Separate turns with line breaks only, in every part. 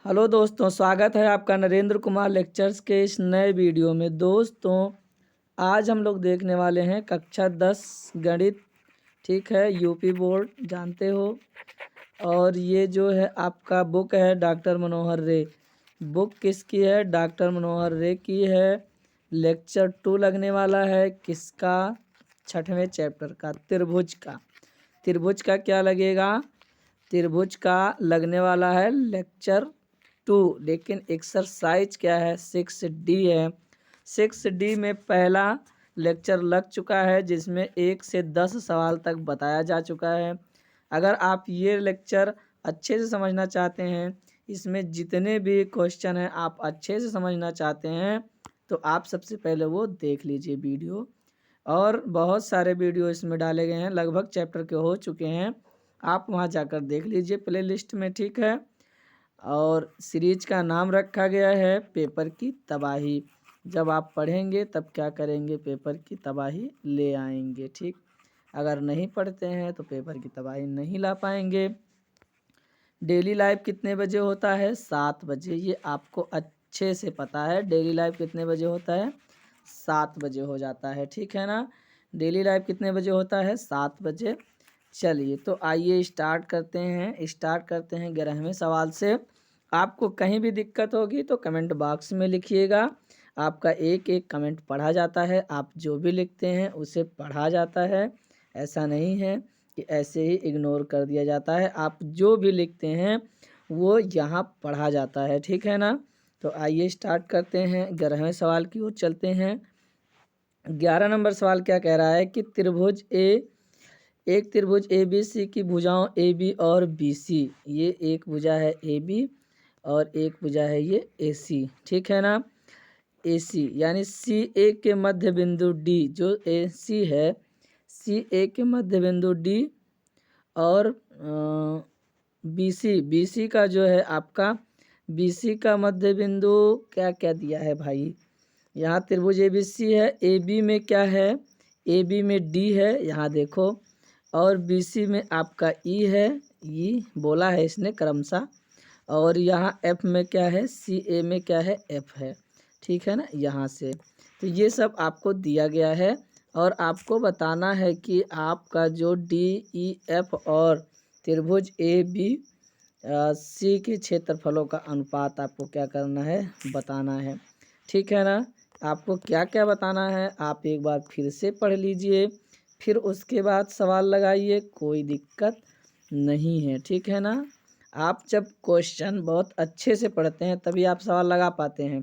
Hello दोस्तों, स्वागत है आपका नरेंद्र कुमार लेक्चर्स के इस नए वीडियो में। दोस्तों, आज हम लोग देखने वाले हैं कक्षा 10 गणित। ठीक है, यूपी बोर्ड जानते हो। और ये जो है आपका बुक है डॉक्टर मनोहर रे। बुक किसकी है? डॉक्टर मनोहर रे की है। लेक्चर 2 लगने वाला है किसका? 6वें चैप्टर का, त्रिभुज का। त्रिभुज का क्या लगेगा? त्रिभुज का लगने वाला है लेक्चर 2। लेकिन एक्सरसाइज क्या है? 6D है। 6D में पहला लेक्चर लग चुका है जिसमें 1 से 10 सवाल तक बताया जा चुका है। अगर आप ये लेक्चर अच्छे से समझना चाहते हैं, इसमें जितने भी क्वेश्चन हैं आप अच्छे से समझना चाहते हैं, तो आप सबसे पहले वो देख लीजिए वीडियो। और बहुत सारे वीडियो इसमें डाले गए हैं, लगभग चैप्टर के हो चुके हैं। आप वहाँ जाकर देख लीजिए प्ले लिस्ट में। ठीक है। और सीरीज का नाम रखा गया है पेपर की तबाही। जब आप पढ़ेंगे तब क्या करेंगे? पेपर की तबाही ले आएंगे। ठीक, अगर नहीं पढ़ते हैं तो पेपर की तबाही नहीं ला पाएंगे। डेली लाइव कितने बजे होता है? 7 बजे। ये आपको अच्छे से पता है। डेली लाइव कितने बजे होता है? 7 बजे हो जाता है। ठीक है ना? डेली लाइव कितने बजे होता है? 7 बजे। चलिए, तो आइए स्टार्ट करते हैं। 11वें सवाल से। आपको कहीं भी दिक्कत होगी तो कमेंट बॉक्स में लिखिएगा। आपका एक एक कमेंट पढ़ा जाता है। आप जो भी लिखते हैं उसे पढ़ा जाता है। ऐसा नहीं है कि ऐसे ही इग्नोर कर दिया जाता है। आप जो भी लिखते हैं वो यहाँ पढ़ा जाता है। ठीक है ना? तो आइए स्टार्ट करते हैं। 11वें सवाल की ओर चलते हैं। 11 नंबर सवाल क्या कह रहा है कि एक त्रिभुज ए बी सी की भुजाओं ए बी और बी सी। ये एक भुजा है ए बी और एक भुजा है ये ए सी। ठीक है ना? ए सी यानी सी ए के मध्य बिंदु डी, जो ए सी है, सी ए के मध्य बिंदु डी। और बी सी का जो है आपका, बी सी का मध्य बिंदु क्या क्या दिया है भाई? यहाँ त्रिभुज ए बी सी है। ए बी में क्या है? ए बी में डी है, यहाँ देखो। और बी सी में आपका ई है, ई बोला है इसने क्रमशः। और यहाँ एफ में क्या है? सी ए में क्या है? एफ है। ठीक है ना? यहाँ से तो ये सब आपको दिया गया है और आपको बताना है कि आपका जो डी ई एफ और त्रिभुज ए बी सी के क्षेत्रफलों का अनुपात आपको क्या करना है? बताना है। ठीक है ना? आपको क्या क्या बताना है आप एक बार फिर से पढ़ लीजिए, फिर उसके बाद सवाल लगाइए, कोई दिक्कत नहीं है। ठीक है ना? आप जब क्वेश्चन बहुत अच्छे से पढ़ते हैं तभी आप सवाल लगा पाते हैं।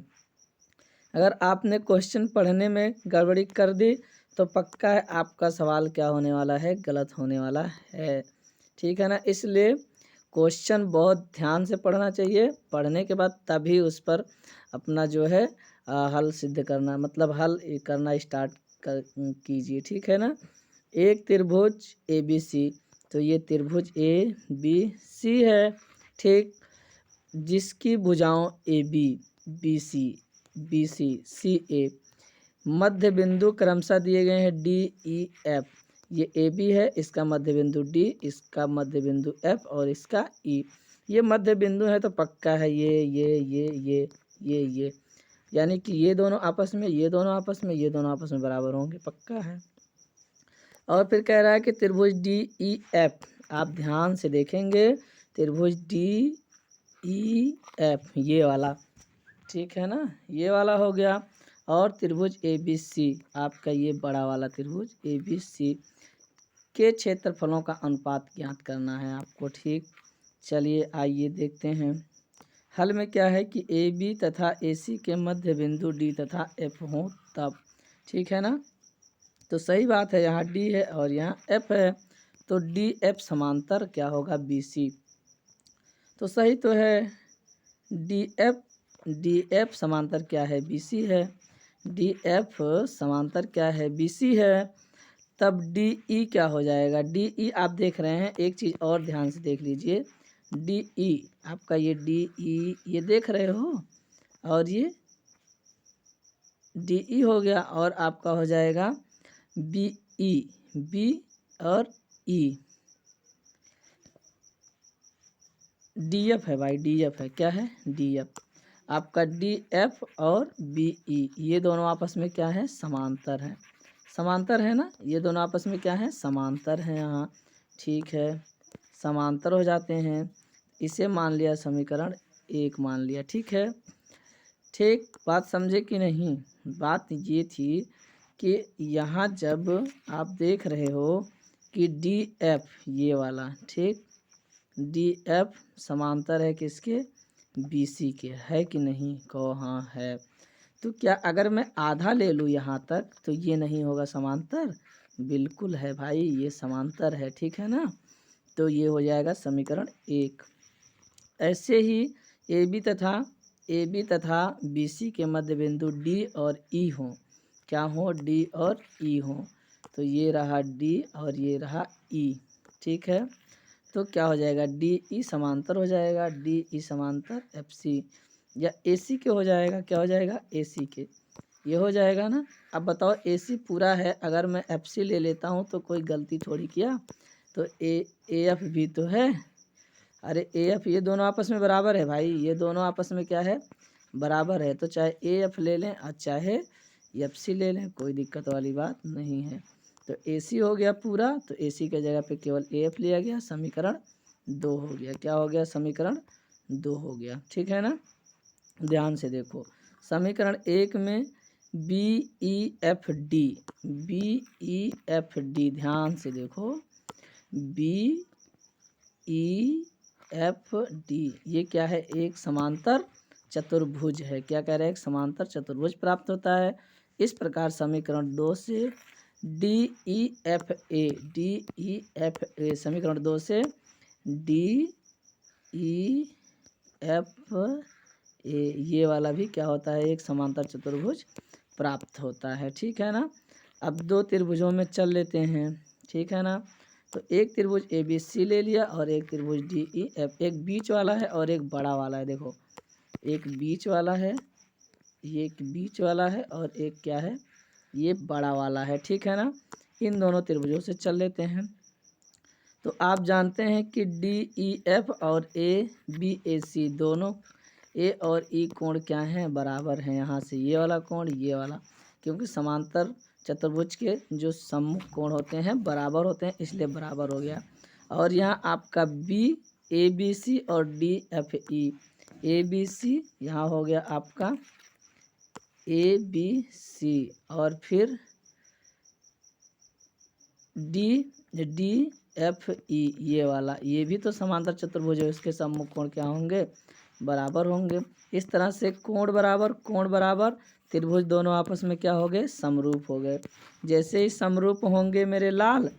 अगर आपने क्वेश्चन पढ़ने में गड़बड़ी कर दी तो पक्का है आपका सवाल क्या होने वाला है? गलत होने वाला है। ठीक है ना? इसलिए क्वेश्चन बहुत ध्यान से पढ़ना चाहिए। पढ़ने के बाद तभी उस पर अपना जो है हल सिद्ध करना, मतलब हल करना स्टार्ट कीजिए। ठीक है ना? एक त्रिभुज ए बी सी, तो ये त्रिभुज ए बी सी है। ठीक, जिसकी भुजाओं A B, B C, B C, C A, मध्य बिंदु क्रमशः दिए गए हैं डी ई एफ। ये ए बी है, इसका मध्य बिंदु डी, इसका मध्य बिंदु एफ और इसका ई। ये मध्य बिंदु है तो पक्का है ये यानी कि ये दोनों आपस में, ये दोनों आपस में, ये दोनों आपस में बराबर होंगे, पक्का है। और फिर कह रहा है कि त्रिभुज डी ई एफ, आप ध्यान से देखेंगे, त्रिभुज डी ई एफ ये वाला, ठीक है ना? ये वाला हो गया। और त्रिभुज ए बी सी, आपका ये बड़ा वाला त्रिभुज ए बी सी के क्षेत्रफलों का अनुपात ज्ञात करना है आपको। ठीक, चलिए आइए देखते हैं। हल में क्या है कि ए बी तथा ए सी के मध्य बिंदु डी तथा एफ हों तब। ठीक है ना? तो सही बात है, यहाँ डी है और यहाँ एफ है, तो डी एफ समांतर क्या होगा? B C. तो सही तो है। डी एफ समांतर क्या है? बी सी है। डी एफ समांतर क्या है? बी सी है। तब डी ई क्या हो जाएगा? डी ई आप देख रहे हैं, एक चीज़ और ध्यान से देख लीजिए। डी ई आपका, ये डी ई ये देख रहे हो, और ये डी ई हो गया, और आपका हो जाएगा बी ई, बी और ई, DF है भाई, DF है, क्या है DF। आपका DF और BE ये दोनों आपस में क्या है, समांतर है। समांतर है ना, ये दोनों आपस में क्या है, समांतर है यहाँ। ठीक है, समांतर हो जाते हैं। इसे मान लिया समीकरण 1 मान लिया। ठीक है, ठीक, बात समझे कि नहीं। बात ये थी कि यहाँ जब आप देख रहे हो कि DF ये वाला, ठीक, DF समांतर है किसके, BC के, है कि नहीं, कहो हाँ है। तो क्या अगर मैं आधा ले लूँ यहाँ तक तो ये नहीं होगा समांतर, बिल्कुल है भाई, ये समांतर है। ठीक है ना, तो ये हो जाएगा समीकरण 1। ऐसे ही AB तथा BC के मध्य बिंदु D और E हों, क्या हो, D और E हों, तो ये रहा D और ये रहा E। ठीक है, तो क्या हो जाएगा, DE समांतर हो जाएगा, DE समांतर FC, या AC के हो जाएगा, क्या हो जाएगा, AC के, ये हो जाएगा ना। अब बताओ AC पूरा है, अगर मैं FC ले लेता हूँ तो कोई गलती थोड़ी किया, तो AF भी तो है। अरे AF ये दोनों आपस में बराबर है भाई, ये दोनों आपस में क्या है, बराबर है। तो चाहे AF ले लें और चाहे FC ले लें, कोई दिक्कत वाली बात नहीं है। तो AC हो गया पूरा, तो AC के जगह पे केवल AF लिया गया, समीकरण 2 हो गया। क्या हो गया, समीकरण 2 हो गया। ठीक है ना, ध्यान से देखो, समीकरण 1 में BEFD, BEFD ध्यान से देखो, BEFD ये क्या है, एक समांतर चतुर्भुज है। क्या कह रहे हैं, एक समांतर चतुर्भुज प्राप्त होता है। इस प्रकार समीकरण 2 से DEFA समीकरण 2 से DEFA ये वाला भी क्या होता है, एक समांतर चतुर्भुज प्राप्त होता है। ठीक है ना, अब दो त्रिभुजों में चल लेते हैं। ठीक है ना, तो एक त्रिभुज ABC ले लिया और एक त्रिभुज DEF, एक बीच वाला है और एक बड़ा वाला है। देखो, एक बीच वाला है, ये एक बीच वाला है और एक क्या है, ये बड़ा वाला है। ठीक है ना, इन दोनों त्रिभुजों से चल लेते हैं। तो आप जानते हैं कि DEF और ABAC दोनों A और E कोण क्या हैं, बराबर हैं। यहाँ से ये वाला कोण, ये वाला, क्योंकि समांतर चतुर्भुज के जो सम्मुख कोण होते हैं बराबर होते हैं, इसलिए बराबर हो गया। और यहाँ आपका ABC और DFE, ABC यहाँ हो गया आपका ABC और फिर DFE ये वाला, ये भी तो समांतर चतुर्भुज है, उसके सम्मुख कोण क्या होंगे, बराबर होंगे। इस तरह से कोण बराबर त्रिभुज दोनों आपस में क्या हो गए, समरूप हो गए। जैसे ही समरूप होंगे मेरे लाल,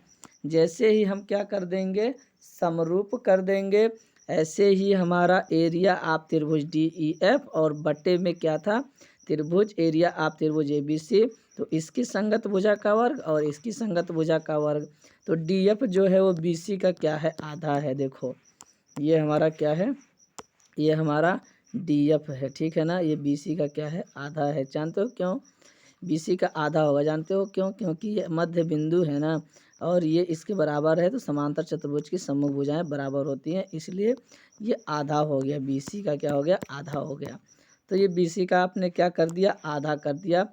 जैसे ही हम क्या कर देंगे, समरूप कर देंगे, ऐसे ही हमारा एरिया आप त्रिभुज DEF और बट्टे में क्या था, त्रिभुज एरिया आप त्रिभुज ABC, तो इसकी संगत भुजा का वर्ग और इसकी संगत भुजा का वर्ग। तो DF जो है वो BC का क्या है, आधा है। देखो ये हमारा क्या है, ये हमारा DF है। ठीक है ना, ये BC का क्या है, आधा है। जानते हो क्यों BC का आधा होगा, जानते हो क्यों, क्योंकि ये मध्य बिंदु है ना, और ये इसके बराबर है, तो समांतर चतुर्भुज की सम्मुख भुजाएं बराबर होती हैं, इसलिए ये आधा हो गया, BC का क्या हो गया, आधा हो गया। तो ये BC का आपने क्या कर दिया, आधा कर दिया।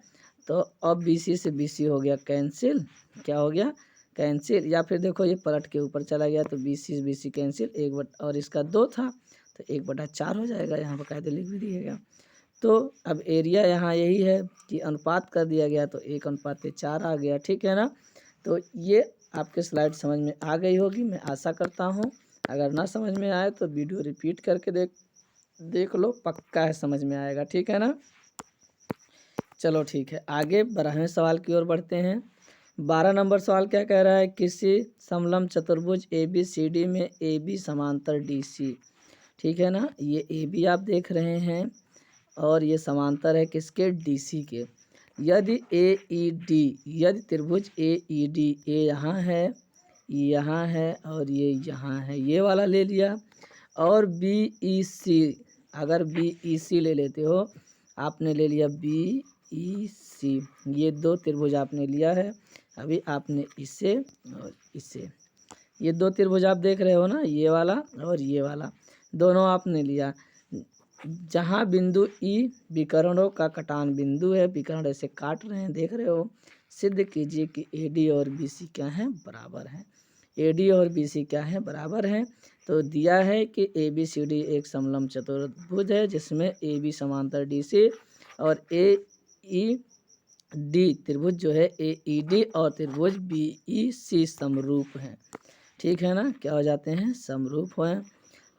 तो अब BC से BC हो गया कैंसिल, क्या हो गया, कैंसिल। या फिर देखो ये पलट के ऊपर चला गया, तो BC BC कैंसिल, एक बट और इसका 2 था तो 1/4 हो जाएगा, यहाँ पर कायदे लिख भी दिएगा। तो अब एरिया यहाँ यही है कि अनुपात कर दिया गया, तो 1:4 आ गया। ठीक है ना, तो ये आपके स्लाइड समझ में आ गई होगी, मैं आशा करता हूँ। अगर ना समझ में आए तो वीडियो रिपीट करके देख लो, पक्का है समझ में आएगा। ठीक है ना, चलो ठीक है, आगे 12वें सवाल की ओर बढ़ते हैं। 12 नंबर सवाल क्या कह रहा है, किसी समलंब चतुर्भुज ABCD में AB समांतर DC। ठीक है ना, ये AB आप देख रहे हैं और ये समांतर है किसके, DC के। यदि AED, यदि त्रिभुज AED, A यहाँ है और ये यहाँ है, ये वाला ले लिया, और BEC, अगर BEC ले लेते हो, आपने ले लिया BEC, ये दो त्रिभुज आपने लिया है। अभी आपने इसे और इसे, ये दो त्रिभुज आप देख रहे हो ना, ये वाला और ये वाला, दोनों आपने लिया। जहाँ बिंदु ई विकर्णों का कटान बिंदु है, विकर्ण ऐसे काट रहे हैं, देख रहे हो, सिद्ध कीजिए कि AD और BC क्या हैं, बराबर हैं। AD और BC क्या है, बराबर हैं। तो दिया है कि ABCD एक समलंब चतुर्भुज है जिसमें AB समांतर DC और AED त्रिभुज जो है AED और त्रिभुज BEC समरूप हैं। ठीक है ना, क्या हो जाते हैं, समरूप हैं।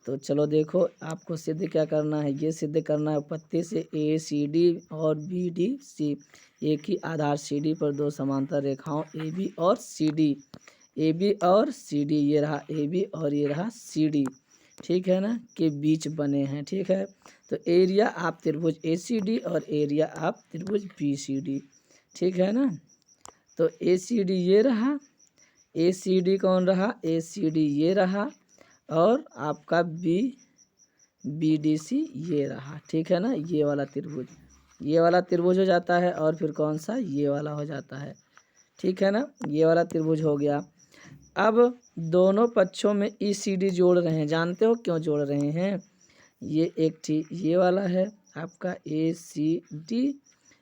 तो चलो देखो, आपको सिद्ध क्या करना है, ये सिद्ध करना है उत्पत्ति से ACD और BDC एक ही आधार CD पर दो समांतर रेखाओं AB और CD, AB और CD, ये रहा AB और ये रहा CD, ठीक है ना, के बीच बने हैं। ठीक है, तो एरिया आप त्रिभुज ACD और एरिया आप त्रिभुज BCD, ठीक है ना। तो ACD ये रहा, ACD कौन रहा, ACD ये रहा, और आपका BDC ये रहा, ठीक है ना, ये वाला त्रिभुज, ये वाला त्रिभुज हो जाता है। और फिर कौन सा, ये वाला हो जाता है, ठीक है ना, ये वाला त्रिभुज हो गया। अब दोनों पक्षों में ECD जोड़ रहे हैं, जानते हो क्यों जोड़ रहे हैं, ये एक ठीक ये वाला है आपका ACD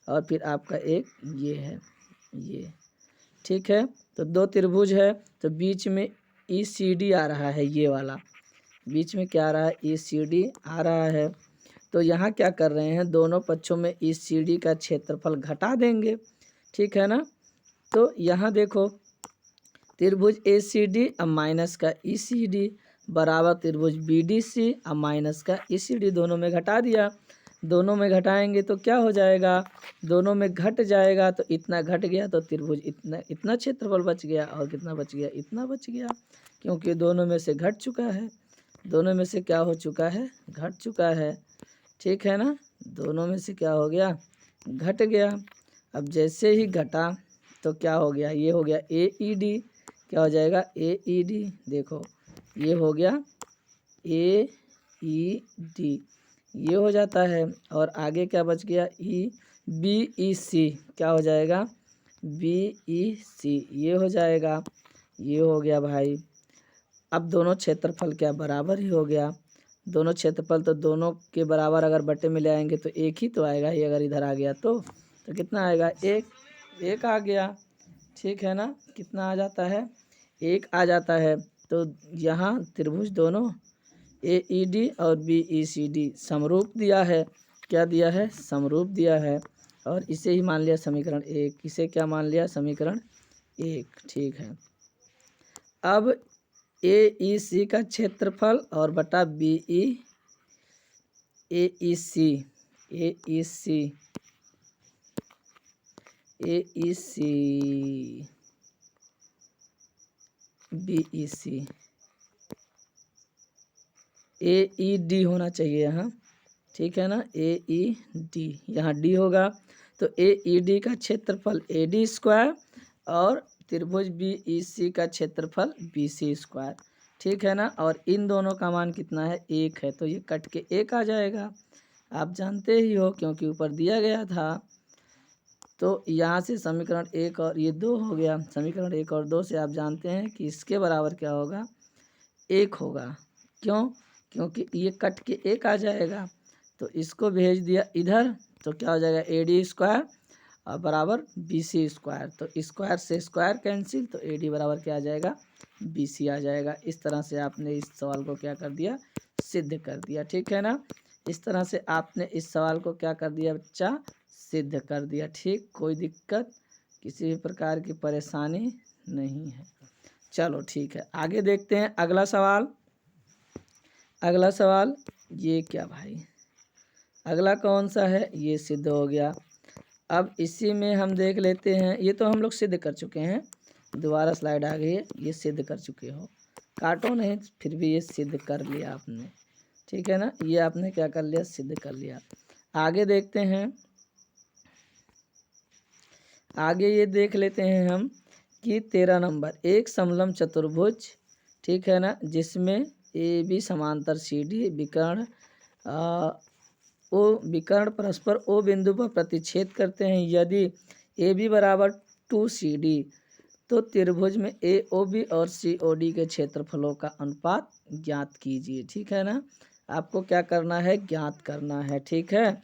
और फिर आपका एक ये है ये, ठीक है। तो दो त्रिभुज है तो बीच में ECD आ रहा है, ये वाला बीच में क्या आ रहा है, ECD आ रहा है। तो यहाँ क्या कर रहे हैं, दोनों पक्षों में ECD का क्षेत्रफल घटा देंगे, ठीक है ना। तो यहाँ देखो, त्रिभुज ACD अब माइनस का ECD बराबर त्रिभुज BDC अब माइनस का ECD, दोनों में घटा दिया, दोनों में घटाएंगे तो क्या हो जाएगा, दोनों में घट जाएगा, तो इतना घट गया तो त्रिभुज इतना क्षेत्रफल बच गया, और कितना बच गया, इतना बच गया, क्योंकि दोनों में से घट चुका है, दोनों में से क्या हो चुका है, घट चुका है, ठीक है ना, दोनों में से क्या हो गया, घट गया। अब जैसे ही घटा तो क्या हो गया, ये हो गया AED, क्या हो जाएगा AED, देखो ये हो गया AED, ये हो जाता है। और आगे क्या बच गया, BEC, क्या हो जाएगा BEC, ये हो जाएगा, ये हो गया भाई। अब दोनों क्षेत्रफल क्या बराबर ही हो गया, दोनों क्षेत्रफल तो दोनों के बराबर अगर बटे में ले आएंगे तो एक ही तो आएगा, ये अगर इधर आ गया तो कितना आएगा, एक आ गया, ठीक है ना, कितना आ जाता है, एक आ जाता है। तो यहाँ त्रिभुज दोनों AED और BECD समरूप दिया है, क्या दिया है, समरूप दिया है, और इसे ही मान लिया समीकरण 1, इसे क्या मान लिया, समीकरण 1, ठीक है। अब AEC का क्षेत्रफल और बटा AEC BEC AED होना चाहिए यहाँ, ठीक है ना, AED, यहाँ D होगा। तो AED का क्षेत्रफल AD² और त्रिभुज BEC का क्षेत्रफल BC², ठीक है ना। और इन दोनों का मान कितना है, 1 है, तो ये कट के 1 आ जाएगा, आप जानते ही हो क्योंकि ऊपर दिया गया था। तो यहाँ से समीकरण 1 और ये 2 हो गया, समीकरण 1 और 2 से आप जानते हैं कि इसके बराबर क्या होगा, 1 होगा, क्यों, क्योंकि ये कट के 1 आ जाएगा। तो इसको भेज दिया इधर, तो क्या हो जाएगा AD² और बराबर BC², तो स्क्वायर से स्क्वायर कैंसिल, तो AD बराबर क्या आ जाएगा, BC आ जाएगा। इस तरह से आपने इस सवाल को क्या कर दिया, सिद्ध कर दिया, ठीक है ना। इस तरह से आपने इस सवाल को क्या कर दिया बच्चा, सिद्ध कर दिया, ठीक, कोई दिक्कत किसी भी प्रकार की परेशानी नहीं है। चलो ठीक है, आगे देखते हैं अगला सवाल। अगला सवाल ये क्या भाई, अगला कौन सा है, ये सिद्ध हो गया। अब इसी में हम देख लेते हैं, ये तो हम लोग सिद्ध कर चुके हैं, दोबारा स्लाइड आ गई है, ये सिद्ध कर चुके हो, काटो नहीं, फिर भी ये सिद्ध कर लिया आपने, ठीक है ना, ये आपने क्या कर लिया, सिद्ध कर लिया। आगे देखते हैं, आगे ये देख लेते हैं हम कि 13 नंबर, एक समलंब चतुर्भुज, ठीक है ना, जिसमें AB समांतर CD विकर्ण ओ विकर्ण परस्पर O बिंदु पर प्रतिच्छेद करते हैं। यदि AB बराबर 2CD तो त्रिभुज में AOB और COD के क्षेत्रफलों का अनुपात ज्ञात कीजिए, ठीक है ना। आपको क्या करना है, ज्ञात करना है। ठीक है,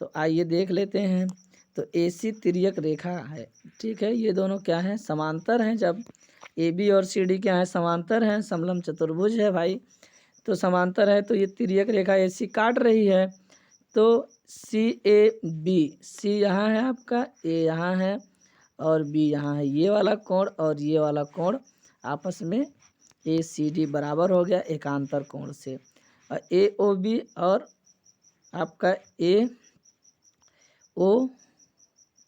तो आइए देख लेते हैं। तो AC तिर्यक रेखा है। ठीक है, ये दोनों क्या हैं, समांतर हैं। जब AB और CD क्या हैं, समांतर हैं, समलंब चतुर्भुज है भाई। तो समांतर है तो ये तिर्यक रेखा AC काट रही है। तो CAB, C यहाँ है आपका, A यहाँ है और B यहाँ है। ये वाला कोण और ये वाला कोण आपस में ACD बराबर हो गया एकांतर कोण से। और AOB और आपका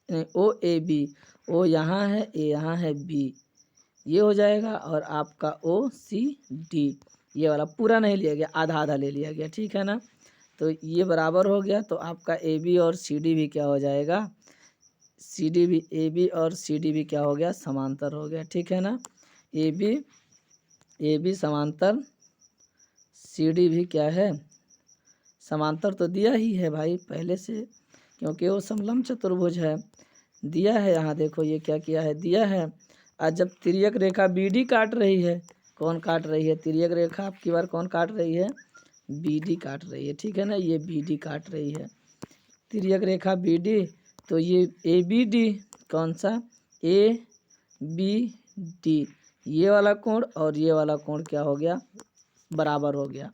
OAB, O यहाँ है, A यहाँ है, B ये हो जाएगा। और आपका OCD, ये वाला पूरा नहीं लिया गया, आधा आधा ले लिया गया। ठीक है ना, तो ये बराबर हो गया। तो आपका AB और CD भी क्या हो जाएगा, AB और CD भी क्या हो गया, समांतर हो गया। ठीक है ना, AB समांतर, CD भी क्या है, समांतर। तो दिया ही है भाई पहले से, क्योंकि वो समलंब चतुर्भुज है, दिया है। यहाँ देखो ये क्या किया है, दिया है। आज जब तिर्यक रेखा BD काट रही है, कौन काट रही है, तिर्यक रेखा आपकी बार कौन काट रही है, BD काट रही है। ठीक है ना, ये BD काट रही है तिर्यक रेखा BD। तो ये ABD, कौन सा, ABD, ये वाला कोण और ये वाला कोण क्या हो गया, बराबर हो गया।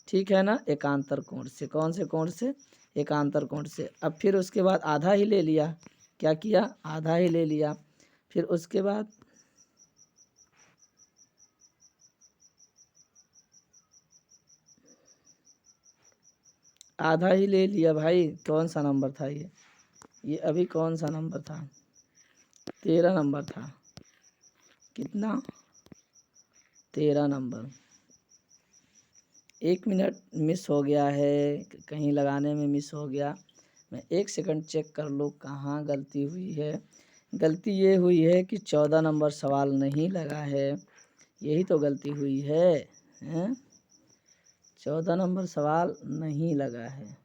ठीक है ना, एकांतर कोण से। कौन से कोण से, एकांतर कोण से। अब फिर उसके बाद आधा ही ले लिया, क्या किया, आधा ही ले लिया। फिर उसके बाद आधा ही ले लिया भाई। कौन सा नंबर था ये अभी कौन सा नंबर था, 13 नंबर था। कितना, 13 नंबर। 1 मिनट मिस हो गया है, कहीं लगाने में मिस हो गया। मैं 1 सेकंड चेक कर लूँ कहाँ गलती हुई है। गलती ये हुई है कि 14 नंबर सवाल नहीं लगा है, यही तो गलती हुई है, हैं? 14 नंबर सवाल नहीं लगा है।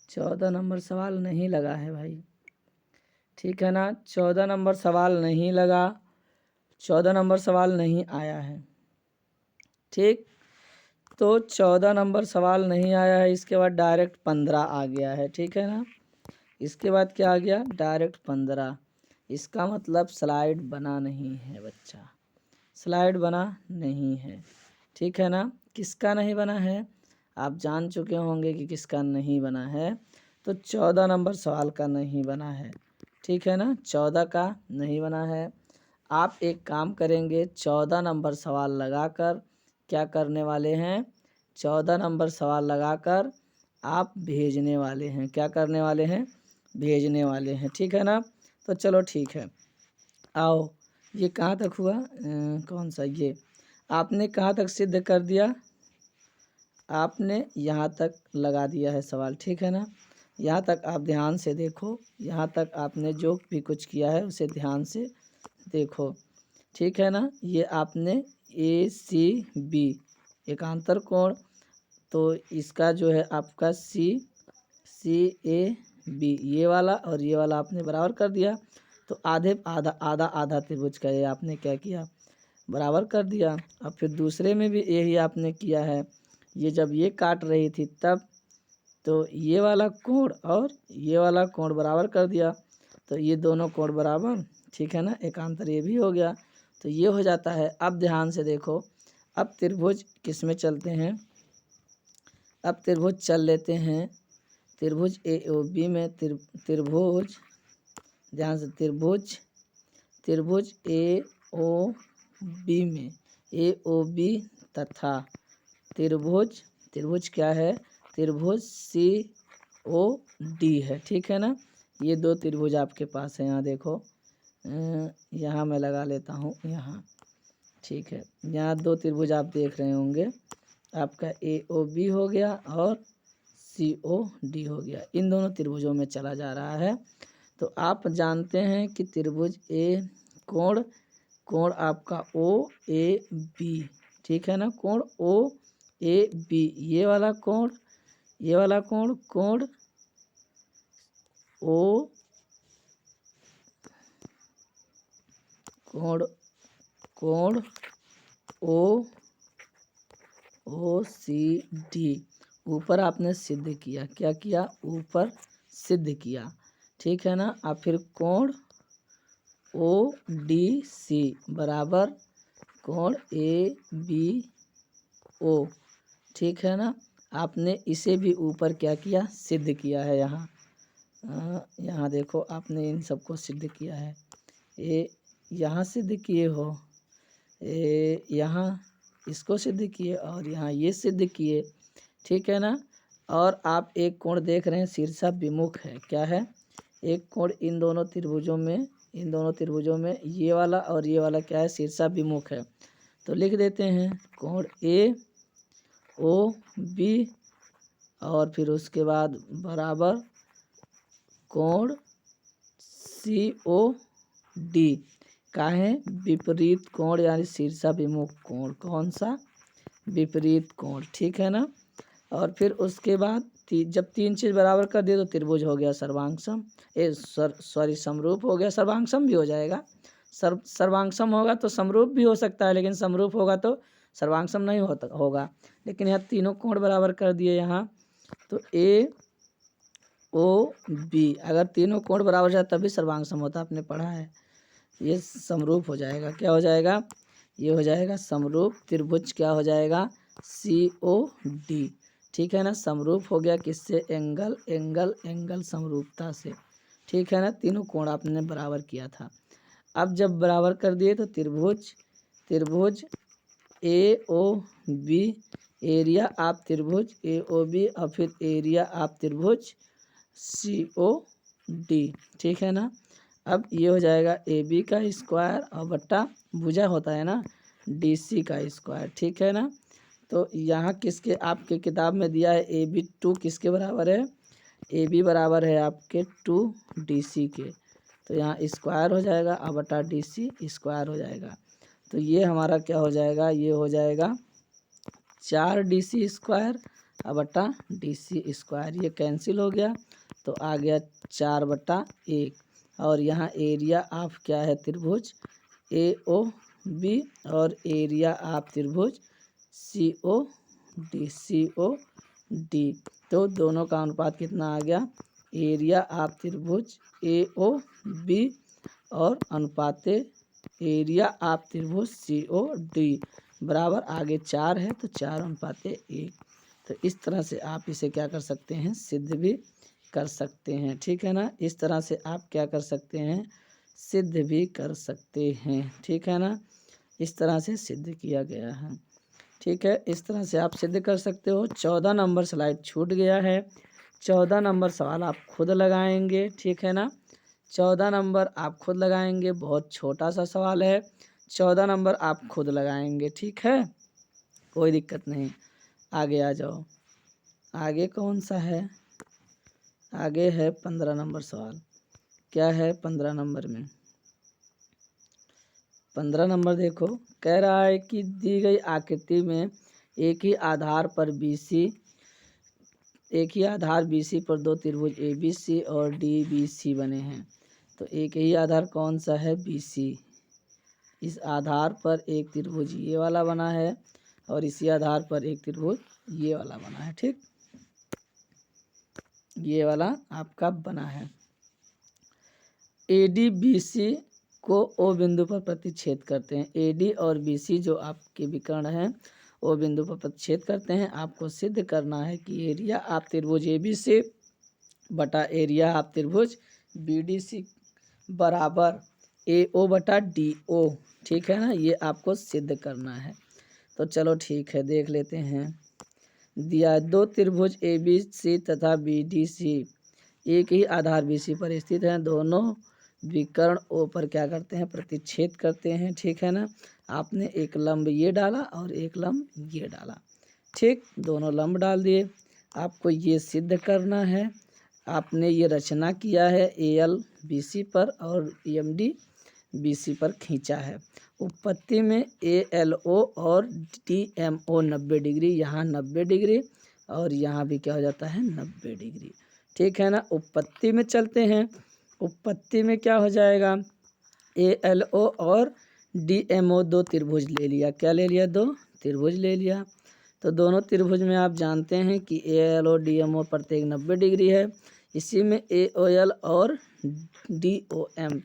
14 नंबर सवाल नहीं लगा है भाई। ठीक है ना, 14 नंबर सवाल नहीं लगा, 14 नंबर सवाल नहीं आया है। ठीक, तो 14 नंबर सवाल नहीं आया है। इसके बाद डायरेक्ट 15 आ गया है। ठीक है ना, इसके बाद क्या आ गया, डायरेक्ट 15। इसका मतलब स्लाइड बना नहीं है बच्चा, स्लाइड बना नहीं है। ठीक है ना, किसका नहीं बना है, आप जान चुके होंगे कि किसका नहीं बना है। तो 14 नंबर सवाल का नहीं बना है। ठीक है ना, 14 का नहीं बना है। आप एक काम करेंगे, 14 नंबर सवाल लगाकर क्या करने वाले हैं, 14 नंबर सवाल लगाकर आप भेजने वाले हैं। क्या करने वाले हैं, भेजने वाले हैं। ठीक है ना, तो चलो ठीक है, आओ। ये कहाँ तक हुआ, कौन सा, ये आपने कहाँ तक सिद्ध कर दिया, आपने यहाँ तक लगा दिया है सवाल। ठीक है ना, यहाँ तक आप ध्यान से देखो, यहाँ तक आपने जो भी कुछ किया है उसे ध्यान से देखो। ठीक है ना, ये आपने ACB एकांतर कोण, तो इसका जो है आपका CAB, ये वाला और ये वाला आपने बराबर कर दिया। तो आधे आधा आधा आधा त्रिभुज का ये आपने क्या किया, बराबर कर दिया। अब फिर दूसरे में भी यही आपने किया है। ये जब ये काट रही थी तब, तो ये वाला कोण और ये वाला कोण बराबर कर दिया। तो ये दोनों कोण बराबर, ठीक है ना, एकांतर ये भी हो गया। तो ये हो जाता है। अब ध्यान से देखो, अब त्रिभुज किस में चलते हैं, अब त्रिभुज चल लेते हैं, त्रिभुज AOB में, त्रिभुज ध्यान से, त्रिभुज AOB में, AOB तथा त्रिभुज क्या है, त्रिभुज COD है। ठीक है ना, ये दो त्रिभुज आपके पास है। यहाँ देखो, यहाँ मैं लगा लेता हूँ यहाँ। ठीक है, यहाँ दो त्रिभुज आप देख रहे होंगे, आपका AOB हो गया और COD हो गया। इन दोनों त्रिभुजों में चला जा रहा है। तो आप जानते हैं कि त्रिभुज कोण आपका OAB, ठीक है ना, कोण OAB, ये वाला कोण, कोण ओ कोण कोण ओ सी डी ऊपर आपने सिद्ध किया। क्या किया? ऊपर सिद्ध किया। ठीक है ना। अब फिर कोण ओ डी सी बराबर कोण ए बी ओ। ठीक है ना। आपने इसे भी ऊपर क्या किया? सिद्ध किया है। यहाँ देखो, आपने इन सबको सिद्ध किया है। ये यहाँ सिद्ध किए हो, यहाँ इसको सिद्ध किए और यहाँ ये सिद्ध किए। ठीक है ना। और आप एक कोण देख रहे हैं शीर्षाभिमुख है। क्या है? एक कोण इन दोनों त्रिभुजों में ये वाला और ये वाला क्या है? शीर्षाभिमुख है। तो लिख देते हैं कोण ए ओ बी और फिर उसके बाद बराबर कोण सी ओ डी का है विपरीत कोण यानी शीर्षाभिमुख कोण। कौन सा? विपरीत कोण। ठीक है ना। और फिर उसके बाद जब तीन चीज़ बराबर कर दिए तो त्रिभुज हो गया सर्वांगसम। समरूप हो गया। सर्वांगसम भी हो जाएगा। सर्वांगसम होगा तो समरूप भी हो सकता है, लेकिन समरूप होगा तो सर्वांगसम नहीं होगा। लेकिन यहाँ तीनों कोण बराबर कर दिए। यहाँ तो ए ओ बी अगर तीनों कोण बराबर जाए तभी सर्वांगसम होता, आपने पढ़ा है। ये समरूप हो जाएगा। क्या हो जाएगा? ये हो जाएगा समरूप त्रिभुज। क्या हो जाएगा? सी ओ डी। ठीक है ना। समरूप हो गया किससे? एंगल एंगल एंगल समरूपता से। ठीक है ना। तीनों कोण आपने बराबर किया था। अब जब बराबर कर दिए तो त्रिभुज ए ओ बी, एरिया आप त्रिभुज ए ओ बी और फिर एरिया आप त्रिभुज सी ओ डी। ठीक है ना। अब ये हो जाएगा ए बी का स्क्वायर और बट्टा भुजा होता है ना, डी सी का स्क्वायर। ठीक है ना। तो यहाँ किसके आपके किताब में दिया है? ए बी 2 किसके बराबर है? ए बी बराबर है आपके 2 डी सी के। तो यहाँ स्क्वायर हो जाएगा और बटा डी सी स्क्वायर हो जाएगा। तो ये हमारा क्या हो जाएगा? ये हो जाएगा 4 डी सी स्क्वायर और बटा डी सी स्क्वायर। ये कैंसिल हो गया तो आ गया 4/1। और यहाँ एरिया आप क्या है? त्रिभुज ए ओ बी और एरिया आप त्रिभुज सी ओ डी। तो दोनों का अनुपात कितना आ गया? एरिया आप त्रिभुज ए ओ बी और अनुपात एरिया आप त्रिभुज सी ओ डी बराबर आगे 4 है तो 4/1। तो इस तरह से आप इसे क्या कर सकते हैं? सिद्ध भी कर सकते हैं। ठीक है ना। इस तरह से आप क्या कर सकते हैं? सिद्ध भी कर सकते हैं। ठीक है ना। इस तरह से सिद्ध किया गया है। ठीक है। इस तरह से आप सिद्ध कर सकते हो। 14 नंबर स्लाइड छूट गया है। 14 नंबर सवाल आप खुद लगाएंगे। ठीक है ना। 14 नंबर आप खुद लगाएंगे। बहुत छोटा सा सवाल है। 14 नंबर आप खुद लगाएंगे। ठीक है। कोई दिक्कत नहीं। आगे आ जाओ। आगे कौन सा है? आगे है 15 नंबर सवाल। क्या है 15 नंबर में? 15 नंबर देखो, कह रहा है कि दी गई आकृति में एक ही आधार BC पर दो त्रिभुज ABC और DBC बने हैं। तो एक ही आधार कौन सा है? BC। इस आधार पर एक त्रिभुज ये वाला बना है और इसी आधार पर एक त्रिभुज ये वाला बना है। ठीक, ये वाला आपका बना है। ADBC को O बिंदु पर प्रतिच्छेद करते हैं। AD और BC जो आपके विकर्ण हैं O बिंदु पर प्रतिच्छेद करते हैं। आपको सिद्ध करना है कि एरिया आप त्रिभुज ABC बटा एरिया आप त्रिभुज BDC बराबर AO बटा DO। ठीक है ना। ये आपको सिद्ध करना है। तो चलो ठीक है, देख लेते हैं। दिया दो त्रिभुज ABC तथा BDC एक ही आधार BC पर स्थित हैं। दोनों विकर्ण O पर क्या करते हैं? प्रतिच्छेद करते हैं। ठीक है ना। आपने एक लंब ये डाला और एक लंब ये डाला। ठीक, दोनों लंब डाल दिए। आपको ये सिद्ध करना है। आपने ये रचना किया है AL BC पर और EMD BC पर खींचा है। उत्पत्ति में ALO और DMO 90 डिग्री, यहाँ 90 डिग्री और यहाँ भी क्या हो जाता है? 90 डिग्री। ठीक है ना। उपपत्ति में चलते हैं। उपपत्ति में क्या हो जाएगा, ALO और DMO दो त्रिभुज ले लिया। क्या ले लिया, दो त्रिभुज ले लिया। तो दोनों त्रिभुज में आप जानते हैं कि ALO DMO प्रत्येक 90 डिग्री है। इसी में AOL और DOM,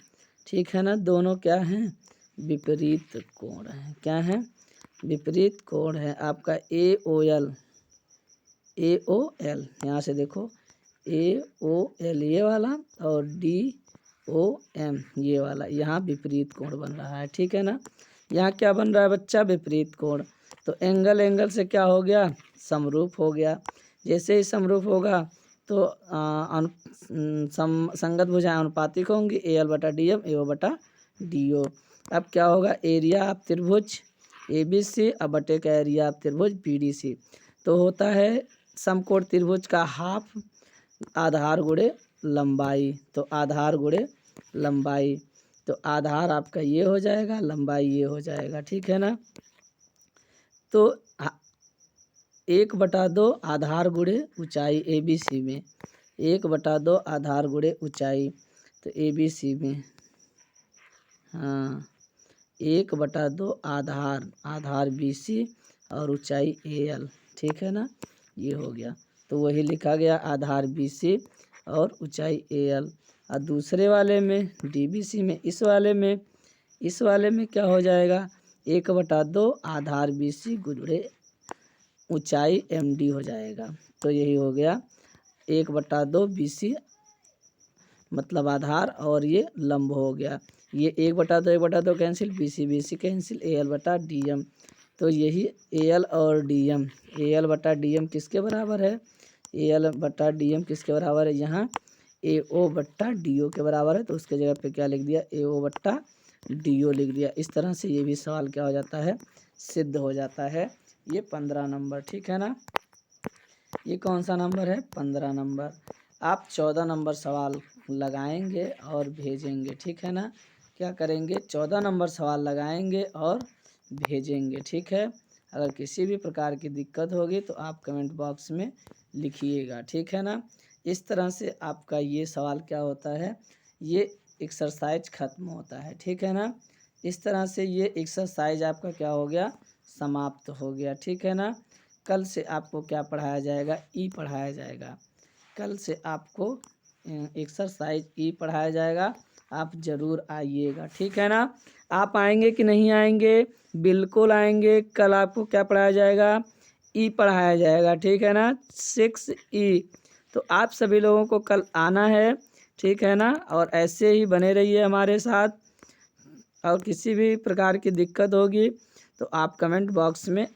ठीक है ना, दोनों क्या हैं, विपरीत कोण हैं। क्या हैं, विपरीत कोण है। आपका AOL यहाँ से देखो, AOL ये वाला और DOM ये वाला, यहाँ विपरीत कोण बन रहा है। ठीक है ना। यहाँ क्या बन रहा है बच्चा, विपरीत कोण। तो एंगल से क्या हो गया, समरूप हो गया। जैसे ही समरूप होगा तो संगत भुजाएं अनुपातिक होंगी, AL/DM AO/DO। अब क्या होगा, एरिया ऑफ त्रिभुज ABC अब बटे का एरिया ऑफ त्रिभुज BDC। तो होता है समकोण त्रिभुज का हाफ आधार गुणे लंबाई। तो आधार गुणे लंबाई, तो आधार आपका ये हो जाएगा, लंबाई ये हो जाएगा। ठीक है ना। तो 1/2 आधार गुणे ऊंचाई ABC में, 1/2 आधार गुणे ऊंचाई, तो ABC में, हाँ 1/2 आधार BC और ऊंचाई AL। ठीक है ना, ये हो गया। तो वही लिखा गया, आधार BC और ऊंचाई AL। और दूसरे वाले में DBC में, इस वाले में क्या हो जाएगा, 1/2 आधार BC गुणे ऊंचाई MD हो जाएगा। तो यही हो गया 1/2 BC मतलब आधार, और ये लंब हो गया। ये 1/2 कैंसिल, BC कैंसिल, AL/DM। तो यही AL और DM, AL/DM किसके बराबर है, AL/DM किसके बराबर है, यहाँ AO/DO के बराबर है। तो उसके जगह पे क्या लिख दिया, AO/DO लिख दिया। इस तरह से ये भी सवाल क्या हो जाता है, सिद्ध हो जाता है। ये 15 नंबर। ठीक है ना। ये कौन सा नंबर है, 15 नंबर। आप 14 नंबर सवाल लगाएंगे और भेजेंगे। ठीक है ना। क्या करेंगे, 14 नंबर सवाल लगाएंगे और भेजेंगे। ठीक है। अगर किसी भी प्रकार की दिक्कत होगी तो आप कमेंट बॉक्स में लिखिएगा। ठीक है ना। इस तरह से आपका ये सवाल क्या होता है, ये एक्सरसाइज खत्म होता है। ठीक है ना। इस तरह से ये एक्सरसाइज आपका क्या हो गया, समाप्त हो गया। ठीक है ना। कल से आपको क्या पढ़ाया जाएगा, पढ़ाया जाएगा। कल से आपको एक्सरसाइज पढ़ाया जाएगा। आप ज़रूर आइएगा। ठीक है ना। आप आएंगे कि नहीं आएंगे, बिल्कुल आएंगे। कल आपको क्या पढ़ाया जाएगा, पढ़ाया जाएगा। ठीक है ना, 6E। तो आप सभी लोगों को कल आना है। ठीक है ना। और ऐसे ही बने रहिए हमारे साथ। और किसी भी प्रकार की दिक्कत होगी तो आप कमेंट बॉक्स में